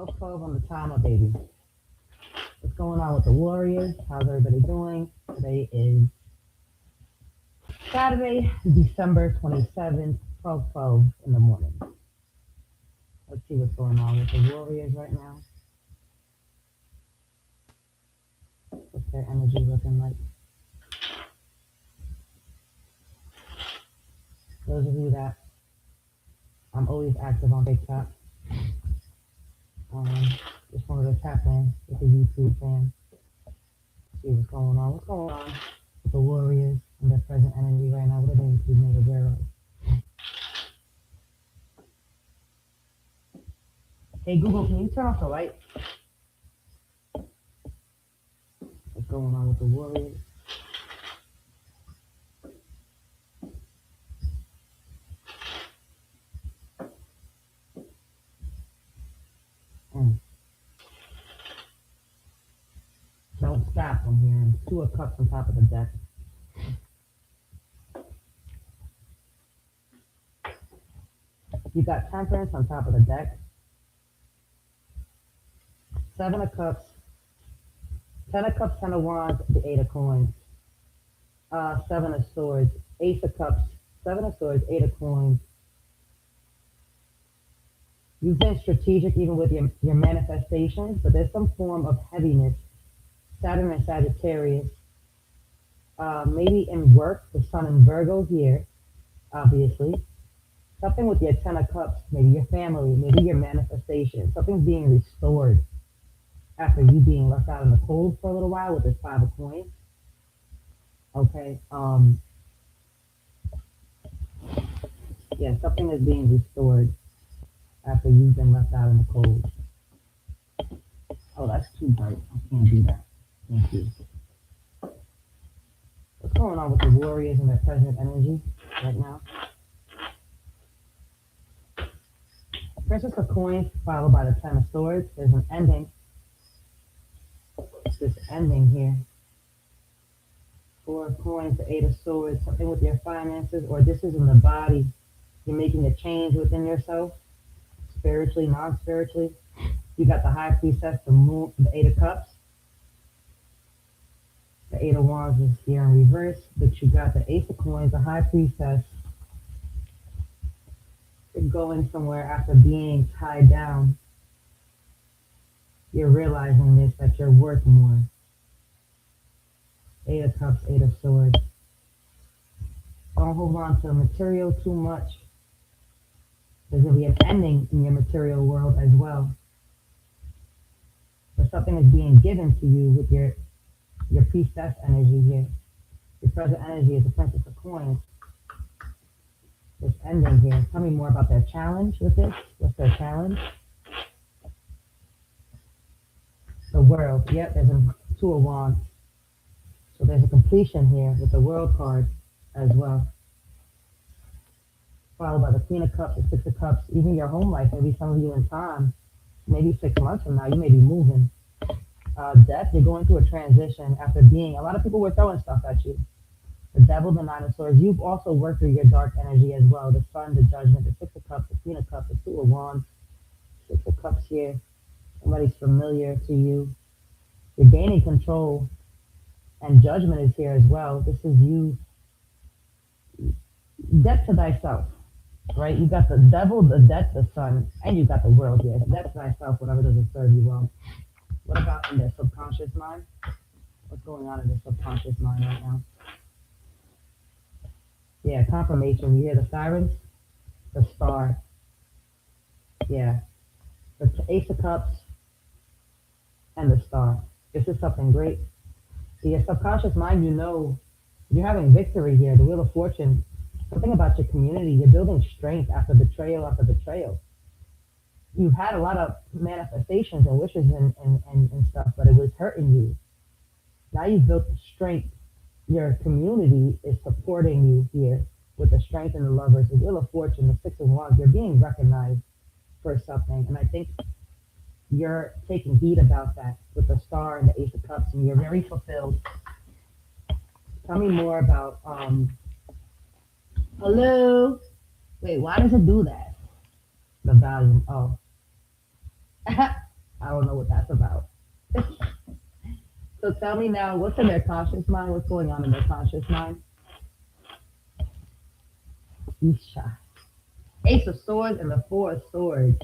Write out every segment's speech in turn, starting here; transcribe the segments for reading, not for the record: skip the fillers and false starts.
12 on the timer, baby. What's going on with the Warriors? How's everybody doing? Today is Saturday, December 27th, 12:12 in the morning. Let's see what's going on with the Warriors right now. What's their energy looking like? Those of you that I'm always active on TikTok. Um, just wanted to tap in with the YouTube fam. See what's going on. What's going on with the Warriors and their present energy right now? What are they need to be made aware of? Hey Google, can you turn off the light? What's going on with the Warriors? Mm. Don't stop from here. And two of cups on top of the deck. You got temperance on top of the deck. Seven of cups. 10 of cups, 10 of wands, the 8 of coins. Seven of swords. Ace of cups. 7 of swords, 8 of coins. You've been strategic even with your manifestations, but there's some form of heaviness. Saturn and Sagittarius. Maybe in work, the sun in Virgo here, obviously. Something with your 10 of cups, maybe your family, maybe your manifestation. Something's being restored after you being left out in the cold for a little while with this 5 of coins. Okay. Yeah, something is being restored after you've been left out in the cold. Oh, that's too bright. I can't do that. Thank you. What's going on with the Warriors and their present energy right now? Princess of Coins followed by the 10 of Swords. There's an ending. This ending here. 4 of Coins, the 8 of Swords. Something with your finances, or this is in the body. You're making a change within yourself, spiritually, non-spiritually. You got the High Priestess, the Moon, the 8 of Cups. The 8 of Wands is here in reverse, but you got the Ace of Coins, the High Priestess. You're going somewhere after being tied down. You're realizing this, that you're worth more. 8 of Cups, 8 of Swords. Don't hold on to material too much. There's going to be an ending in your material world as well. But something is being given to you with your priestess energy here. Your present energy is the Princess of Coins. This ending here. Tell me more about their challenge with this. What's their challenge? The World. Yep, there's a 2 of Wands. So there's a completion here with the World card as well. Followed by the Queen of Cups, the 6 of Cups, even your home life. Maybe some of you in time, maybe 6 months from now, you may be moving. Death, you're going through a transition after being, a lot of people were throwing stuff at you. The Devil, the 9 of Swords. You've also worked through your dark energy as well. The Sun, the Judgment, the 6 of Cups, the Queen of Cups, the 2 of Wands, 6 of Cups here. Somebody's familiar to you. You're gaining control, and Judgment is here as well. This is you, death to thyself, right? You got the Devil, the Death, the Sun, and you got the World here. Death to thyself, whatever doesn't serve you well. What about in their subconscious mind? What's going on in their subconscious mind right now? Yeah, confirmation. You hear the sirens? The Star. Yeah. The Ace of Cups and the Star. This is something great. So your subconscious mind, you're having victory here. The Wheel of Fortune. Something about your community. You're building strength after betrayal after betrayal. You've had a lot of manifestations and wishes and stuff, but it was hurting you. Now you've built the strength. Your community is supporting you here with the strength and the Lovers, the Wheel of Fortune, the 6 of Wands. You're being recognized for something, and I think you're taking heed about that with the Star and the Ace of Cups, and you're very fulfilled. Tell me more about hello. Wait, why does it do that? The volume. Oh, I don't know what that's about. So tell me now, what's in their conscious mind? What's going on in their conscious mind? Isha. Ace of Swords and the Four of Swords.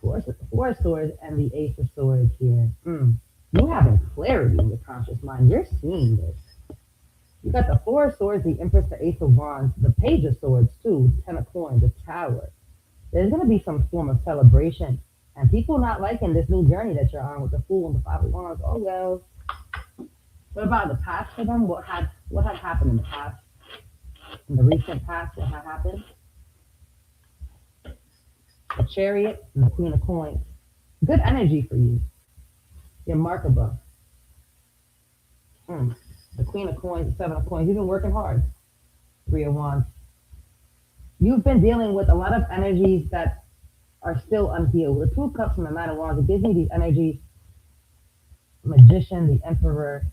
Four of Swords and the Ace of Swords here. You having clarity in your conscious mind. You're seeing this. You got the Four of Swords, the Empress, the Ace of Wands, the Page of Swords too, Ten of Coins, the Tower. There's going to be some form of celebration. And people not liking this new journey that you're on with the Fool and the Five of Wands. Oh well. What about the past for them? What had happened in the past? In the recent past, what had happened? The Chariot and the Queen of Coins. Good energy for you. You're markable. Mm. The Queen of Coins, the Seven of Coins. You've been working hard. Three of Wands. You've been dealing with a lot of energies that are still unhealed. The Two of Cups and the Nine of Wands. It gives me these energies. Magician, the Emperor.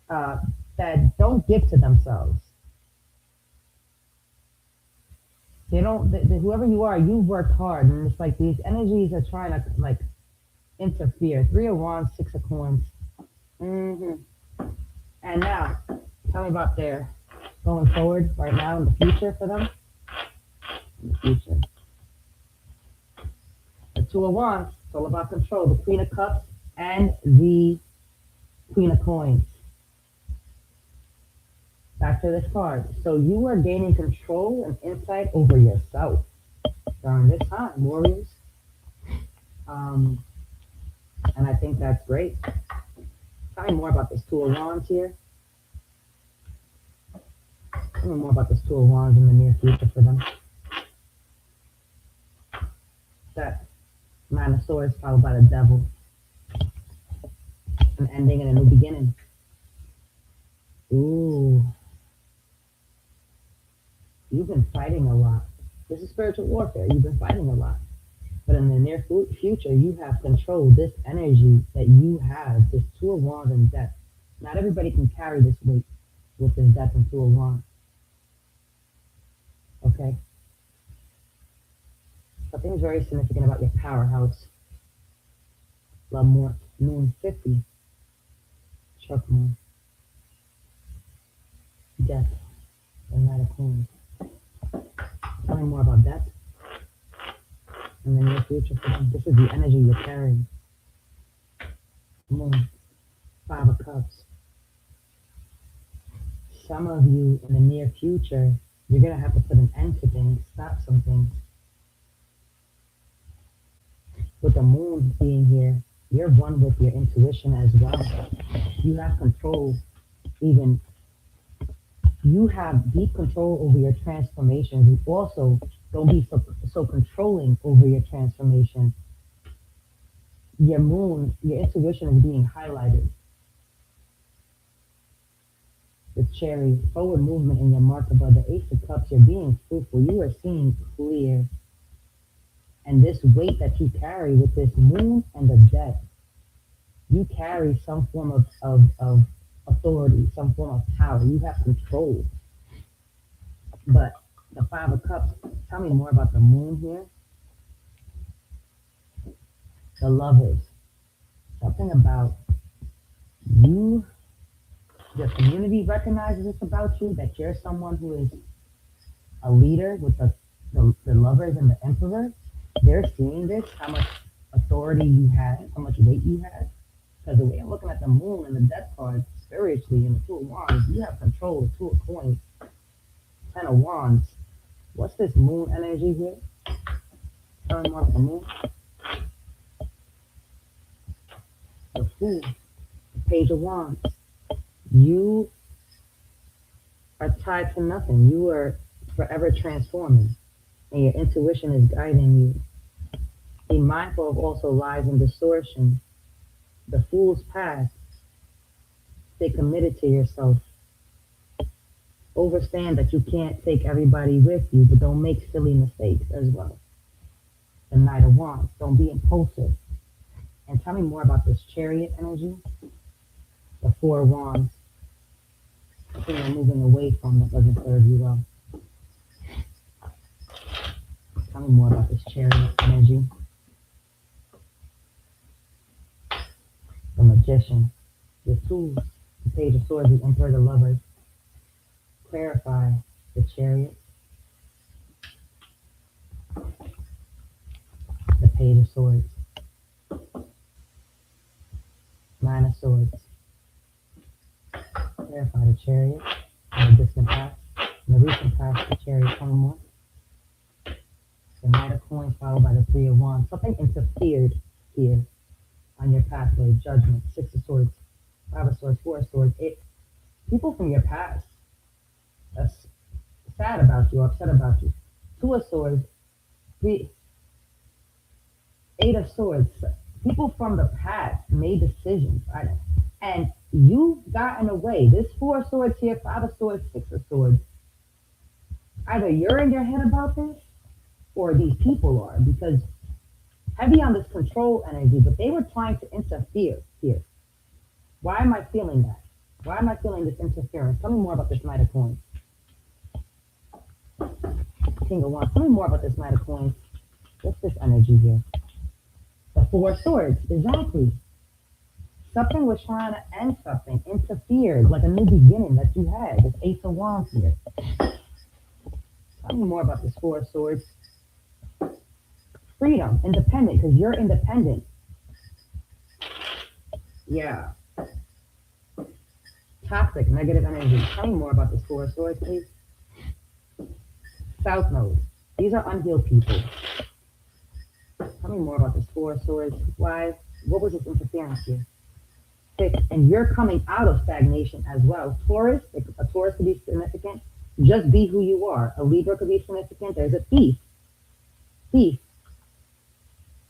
Uh, that don't give to themselves. They don't. Whoever you are, you worked hard, and it's like these energies are trying to like interfere. Three of Wands, Six of Coins. hmm And now, tell me about their going forward right now in the future for them. In the future, the Two of Wands. It's all about control. The Queen of Cups and the Queen of Coins. Back to this card. So you are gaining control and insight over yourself during this time, warriors. Um, and I think that's great. Tell me more about this Two of Wands here. Tell me more about this Two of Wands in the near future for them. That Nine of Swords followed by the Devil. An ending and a new beginning. Ooh, you've been fighting a lot. This is spiritual warfare. You've been fighting a lot. But in the near future, you have control. This energy that you have, this Two of Wands and Death. Not everybody can carry this weight with this Death and Two of Wands. Okay? Something very significant about your powerhouse. L'amour, Moon 50, Chuck Moon, Death, and Knight of Coins. Tell me more about Death in the near future for them. This is the energy you're carrying. Moon, Five of Cups. Some of you in the near future, you're going to have to put an end to things, stop some things. With the moon being here, you're one with your intuition as well. You have control, even you have deep control over your transformations. You also don't be so controlling over your transformation. Your moon, your intuition is being highlighted. The cherry, forward movement in your mark above the Ace of Cups, you're being fruitful. You are seeing clear. And this weight that you carry with this moon and the Death, you carry some form of authority, some form of power. You have control. But the Five of Cups, tell me more about the moon here. The Lovers. Something about you, your community recognizes this about you, that you're someone who is a leader with the Lovers and the Emperor. They're seeing this, how much authority you have, how much weight you have. Because the way I'm looking at the moon and the Death card, spiritually, and the Two of Wands, you have control, the Two of Coins, Ten of Wands. What's this moon energy here? Tell me more about the moon. The Fool, the Page of Wands. You are tied to nothing. You are forever transforming, and your intuition is guiding you. Be mindful of also lies and distortion. The Fool's path. Stay committed to yourself. Understand that you can't take everybody with you, but don't make silly mistakes as well. The Knight of Wands. Don't be impulsive. And tell me more about this Chariot energy. The Four of Wands. Something you're moving away from that doesn't serve you well. Tell me more about this Chariot energy. Magician. Your tools. The Page of Swords, the Emperor, the Lovers. Clarify. The Chariot. The Page of Swords. Nine of Swords. Clarify the Chariot. And the distant past. In the recent past, the Chariot. One more. The Knight of Coins followed by the Three of Wands. Something interfered here on your pathway. Judgment. Six of Swords. Five of Swords. Four of Swords. People from your past are sad about you, upset about you. Two of Swords. Three, Eight of Swords. People from the past made decisions. And you got in the way. This Four of Swords here, Five of Swords, Six of Swords. Either you're in your head about this or these people are, because heavy on this control energy, but they were trying to interfere here. Why am I feeling that? Why am I feeling this interference? Tell me more about this Knight of Coins. King of Wands. Tell me more about this Knight of Coins. What's this energy here? The Four of Swords. Exactly. Something was trying to end something, interfered, like a new beginning that you had. This Ace of Wands here. Tell me more about this Four of Swords. Freedom, independent, because you're independent. Yeah. Toxic, negative energy. Tell me more about this Four of Swords, please. South Node. These are unhealed people. Tell me more about this Four of Swords. Why? What was this interference here? Six, and you're coming out of stagnation as well. Taurus, a Taurus could be significant. Just be who you are. A Libra could be significant. There's a thief. Thief.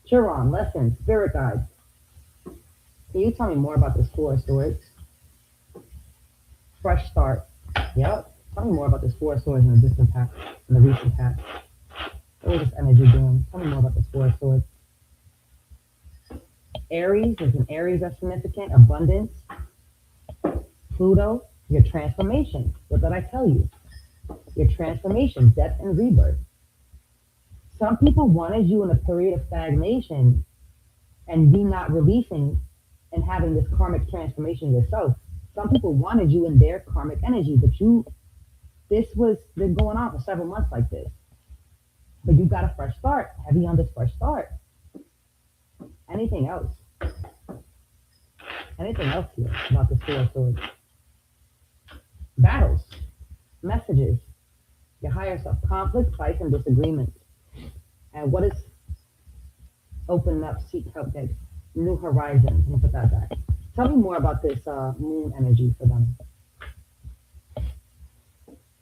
Chiron, lessons, spirit guides. Can you tell me more about this Four of Swords? Fresh start. Yep. Tell me more about this Four of Swords in the distant past, in the recent past. What is this energy doing? Tell me more about this Four of Swords. Aries, there's an Aries that's significant. Abundance. Pluto, your transformation. What did I tell you? Your transformation, death and rebirth. Some people wanted you in a period of stagnation and you not releasing and having this karmic transformation yourself. Some people wanted you in their karmic energy, but this was been going on for several months like this. But you got a fresh start. Heavy on this fresh start. Anything else? Anything else here about this Four of Swords? Battles, messages, your higher self, conflict, fights, and disagreements. And what is open up, seek help, get new horizons? I'm gonna put that back. Tell me more about this moon energy for them.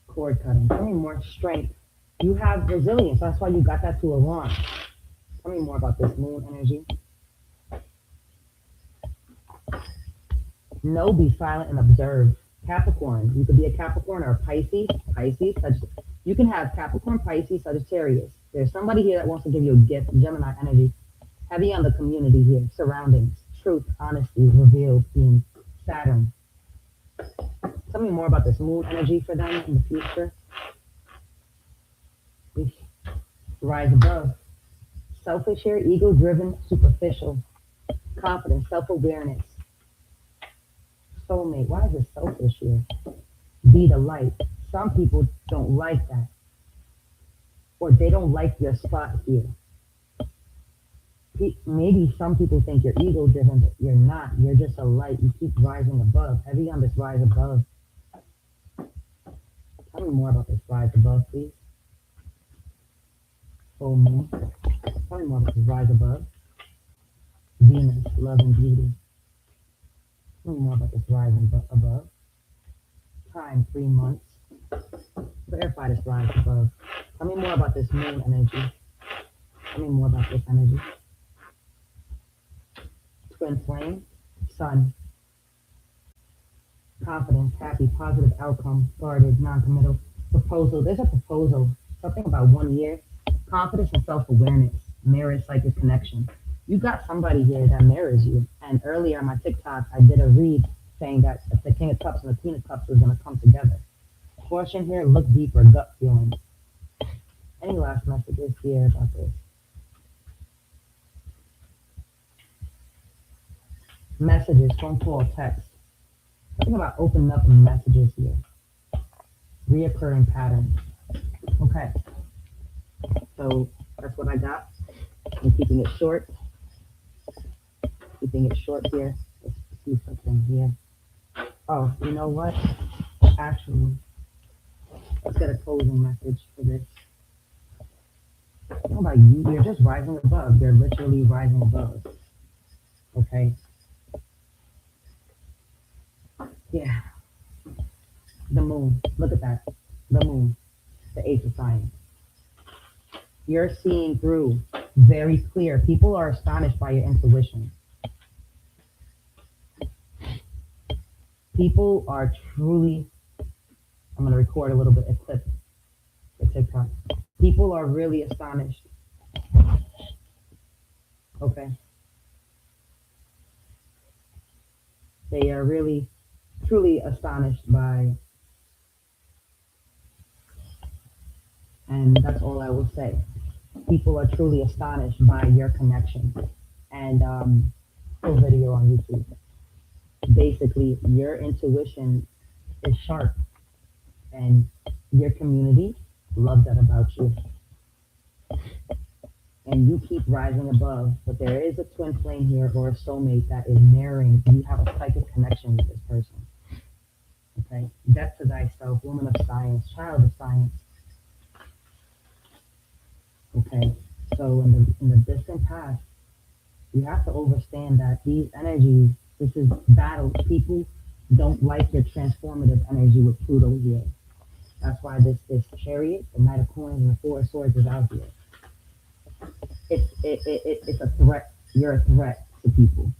Cord cutting. Tell me more strength. You have resilience. That's why you got that to a launch. Tell me more about this moon energy. No, be silent and observe. Capricorn. You could be a Capricorn or a Pisces. You can have Capricorn, Pisces, Sagittarius. There's somebody here that wants to give you a gift. Gemini energy. Heavy on the community here. Surroundings. Truth, honesty, revealed, being Saturn. Tell me more about this moon energy for them in the future. Rise above. Selfish here, ego-driven, superficial. Confidence, self-awareness. Soulmate. Why is it selfish here? Be the light. Some people don't like that. Or they don't like your spot here. Maybe some people think you're ego-driven, but you're not. You're just a light. You keep rising above. Heavy on this rise above. Tell me more about this rise above, please. Full moon. Tell me more about this rise above. Venus, love and beauty. Tell me more about this rise above. Time, 3 months. Clarify this rise above. Tell me more about this moon energy. Tell me more about this energy. Twin flame, sun. Confidence, happy, positive outcome, guarded, non-committal. Proposal. There's a proposal. Something about 1 year. Confidence and self-awareness. Mirror psychic connection. You got somebody here that mirrors you. And earlier on my TikTok, I did a read saying that the King of Cups and the Queen of Cups was going to come together. Caution here, look deeper, gut feelings. Any last messages here about this? Messages, phone call, text. Think about opening up messages here. Reoccurring patterns. Okay, so that's what I got. I'm keeping it short. Keeping it short here. Let's see something here. Oh, you know what? Actually, let's get a closing message for this. You know about you, you're just rising above. You're literally rising above. Okay? Yeah. The moon. Look at that. The moon. The eighth of science. You're seeing through very clear. People are astonished by your intuition. People are truly, I'm going to record a little bit, a clip for TikTok. People are really astonished. Okay? They are really, truly astonished by, and that's all I will say. People are truly astonished by your connection. And a video on YouTube. Basically, your intuition is sharp, and your community loves that about you. And you keep rising above, but there is a twin flame here or a soulmate that is mirroring. You have a psychic connection with this person. Okay, death to thyself, woman of science, child of science. Okay, so in the distant past, you have to understand that these energies, this is battle. People don't like your transformative energy with Pluto here. That's why this chariot, the Knight of Coins, and the Four of Swords is out here. It's a threat. You're a threat to people.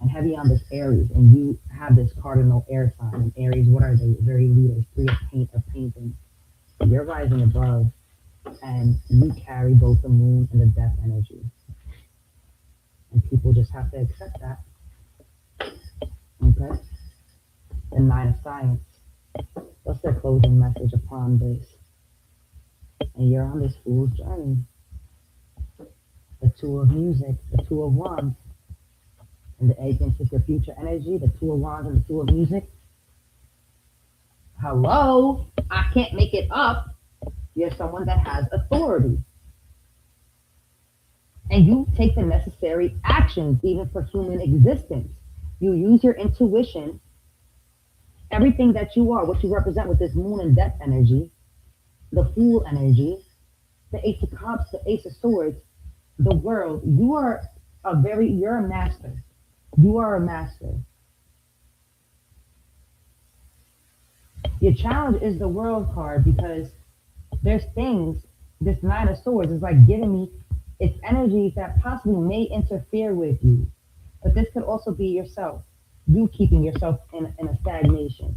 And heavy on this Aries, and you have this cardinal air sign. And Aries, what are they? Very leaders, three of painting. You're rising above, and you carry both the moon and the death energy. And people just have to accept that. Okay? The Nine of Science. What's their closing message upon this? And you're on this fool's journey. The Two of Music, the Two of Wands, and the Agents is your future energy, the Two of Wands and the Two of Music. Hello? I can't make it up. You're someone that has authority. And you take the necessary actions even for human existence. You use your intuition, everything that you are, what you represent with this moon and death energy, the fool energy, the Ace of Cups, the Ace of Swords, the world. You're a master. You are a master. Your challenge is the world card because there's things, this Nine of Swords is like giving me, it's energies that possibly may interfere with you. But this could also be yourself, you keeping yourself in a stagnation.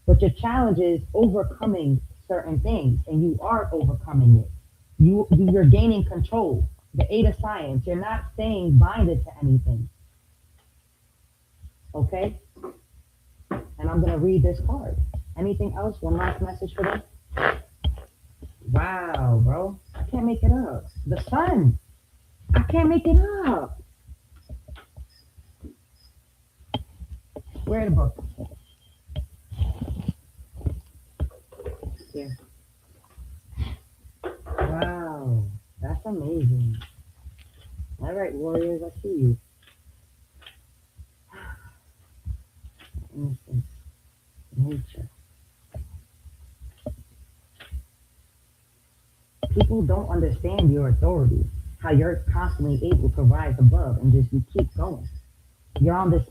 But your challenge is overcoming certain things, and you are overcoming it. You're gaining control. The Eight of Science, you're not staying binded to anything. Okay? And I'm going to read this card. Anything else? One last message for them? Wow, bro. I can't make it up. The sun. I can't make it up. Where are the books? Here. Wow. That's amazing. All right, warriors, I see you. Innocence. Nature. People don't understand your authority, how you're constantly able to rise above and just you keep going. You're on this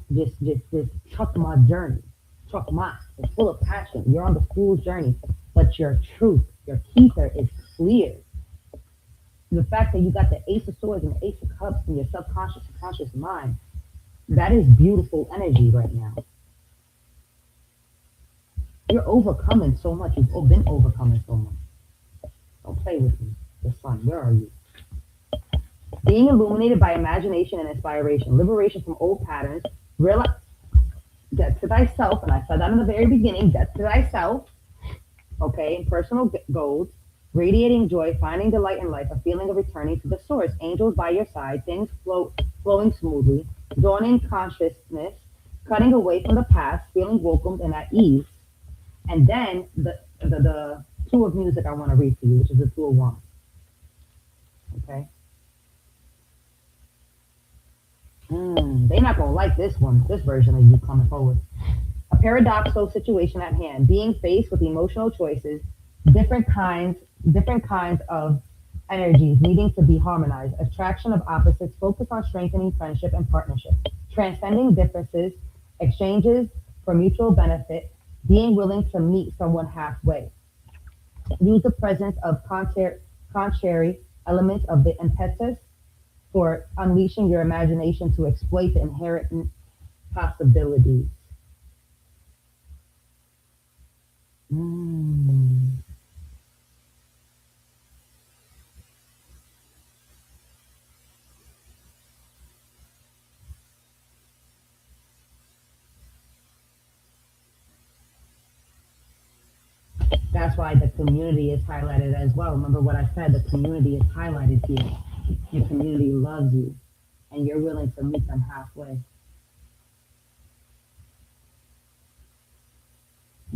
chakma journey. Chakma is full of passion. You're on the fool's journey, but your truth, your keeper is clear. The fact that you got the Ace of Swords and the Ace of Cups in your subconscious and conscious mind, that is beautiful energy right now. You're overcoming so much. You've been overcoming so much. Don't play with me. The sun, where are you? Being illuminated by imagination and inspiration, liberation from old patterns, realize death to thyself, and I said that in the very beginning, death to thyself, okay, personal goals, radiating joy, finding delight in life, a feeling of returning to the source, angels by your side, things flowing smoothly, dawning consciousness, cutting away from the past, feeling welcomed and at ease. And then the two of music I want to read for you, which is the two of wands. Okay. They're not gonna like this one, this version of you coming forward. A paradoxical situation at hand, being faced with emotional choices, different kinds, different kinds of energies needing to be harmonized, attraction of opposites, focus on strengthening friendship and partnership, transcending differences, exchanges for mutual benefit, being willing to meet someone halfway. Use the presence of contrary elements of the impetus for unleashing your imagination to exploit the inherent possibilities. Mm. That's why the community is highlighted as well. Remember what I said, the community is highlighted here. Your community loves you and you're willing to meet them halfway.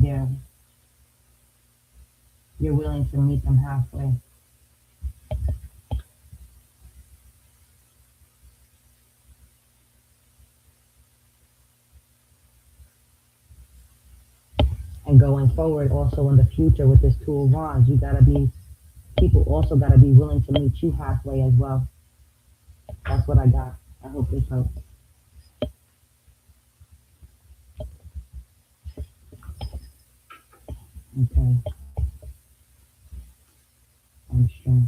Yeah, you're willing to meet them halfway and going forward also in the future with this two of wands, you gotta be, people also gotta be willing to meet you halfway as well. That's what I got. I hope this helps. Okay, I'm sure.